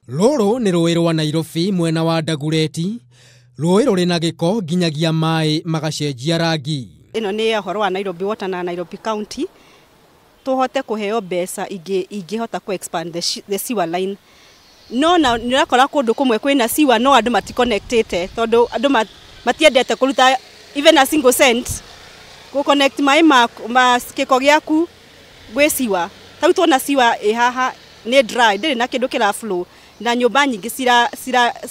Rũrũ nĩ rũĩ rwa Nairobi mwena wa Dagoretti, rũĩ rũrĩ na gĩko nginyagia maĩ magacenjia rangi. Ĩno nĩ ũhoro wa Nairobi Water na Nairobi County. Tũhote kũheo mbeca ingĩhota ku expand the sewer line. No na nĩrakora kũndũ kũmwe kwĩna sewer no andũ maticonnectĩte tondũ andũ matiendete kũruta even a single cent ku connect maĩ ma gĩko gĩaku gwĩ sewer. Tau tuona sewer haha nĩ dry, ndĩrĩ na kĩndũ kĩra flow na nyũmba nyingĩ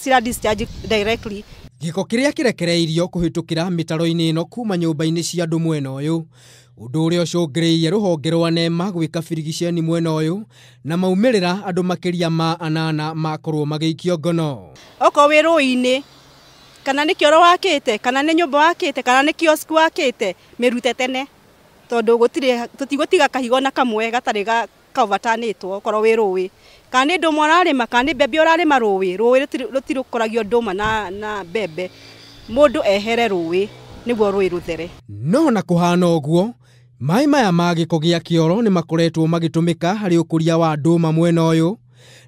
cira discharge directly. Gĩko kĩrĩa kĩrekereirio kũhĩtũkĩra mĩtaro-inĩ ĩno kuma nyũmba-inĩ cia andũ mwena ũyũ, ũndũ ũrĩa ũcũngĩrĩirie rũhonge rwa NEMA gwĩka birigiceni mwena ũyũ, na maumĩrĩra andũ makĩria ma 8 makorwo magĩikio ngono. Okorwo wĩ rũĩ-inĩ kana nĩ kĩoro wakĩte kana nĩ nyũmba wakĩte kana nĩ kiosk wakĩte, mĩrute tene tondũ tũtigũtiga kahigo na kamwe gatarĩ covertanĩtwo okorwo wĩ rũĩ. Kana nĩ ndũma ũrarĩma kana nĩ mbembe ũrarĩma rũĩ rũtirũkoragio ndũma na mbembe. Mũndũ ehere rũĩ nĩguo rũĩ rũthere. No na kũhana ũguo, maĩ maya ma gĩko gĩa kĩoro nĩ makoretwo magĩtũmĩka harĩ ũkũria wa ndũma mwena ũyũ,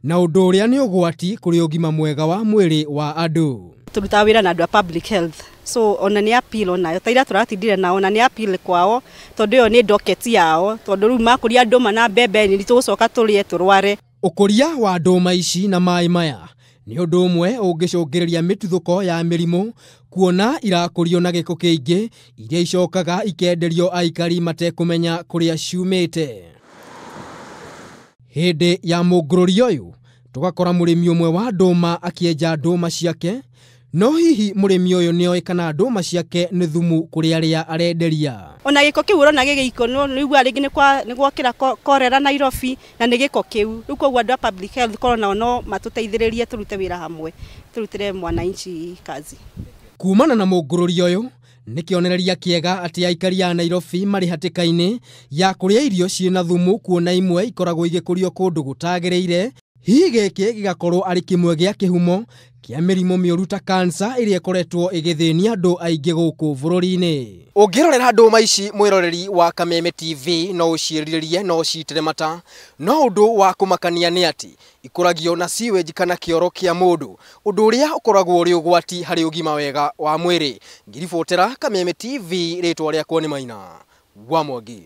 na ũndũ ũrĩa nĩ ũgwati kũrĩ ũgima mwega wa mwĩrĩ wa andũ. Tũrutaga wĩra na andũ a public health, so ona nĩ appeal onayo taira tũratindire nao na nĩ appeal kwao tondũ ĩyo nĩ docket yao tondũ rĩu makũria ndũma na mbembe nĩ tũgũcoka tũrĩe tũrware. Ũkũria wa ndũma ici na maĩ maya nĩ ũndũ ũmwe ũngĩcũngĩrĩria mĩtuthũko ya mĩrimũ, kuona irakũrio na gĩko kĩingĩ iria icokaga ikenderio aikari matekũmenya kũrĩa ciumĩte. Hĩndĩ ya mũngũrũrio ũyũ tũgakora mũrĩmi ũmwe wa ndũma akĩenja ndũma ciake, no hihi mũrĩmi ũyũ nĩoĩ kana ndũma ciake nĩ thumu kũrĩ arĩa arenderia. Ona gĩko kĩu ũrona gĩgĩiko nĩigua rĩngĩ nĩ gwakĩra korera Nairobi na nĩ gĩko kĩu. Rĩu koguo andũ a public health korwo nao no matũteithĩrĩrie tũrute wĩra hamwe, tũrutĩre mwananchi kazi. Kumana na mũngũrũrio ũyũ nĩ kĩonereria kĩega atĩ aikari a Nairobi marĩ hatĩka-inĩ ya kũrĩa irio ciĩna thumu, kuona imwe ikoragwo igĩkũrio kũndũ gũtagĩrĩire. Hihi gĩkĩ gĩgakorwo arĩ kĩmwe gĩa kĩhumo kĩa mĩrimũ mĩũru ta cancer ĩrĩa ĩkoretwo ĩgĩthĩnia andũ aingĩ gũkũ bũrũri-inĩ. Ũngĩrorera ndũma ici mwĩroreri wa Kameme TV no ũciĩrirĩrie no ũcitĩre mata, no ũndũ wa kũmakania nĩ atĩ ikũragio na sewage kana kĩoro kĩa mũndũ, ũndũ ũrĩa ũkoragwo ũrĩ ũgwati harĩ ũgima wega wa mwĩrĩ. Ngiribotera Kameme TV, rĩtwa rĩakwa nĩ Maina wa Mwangi.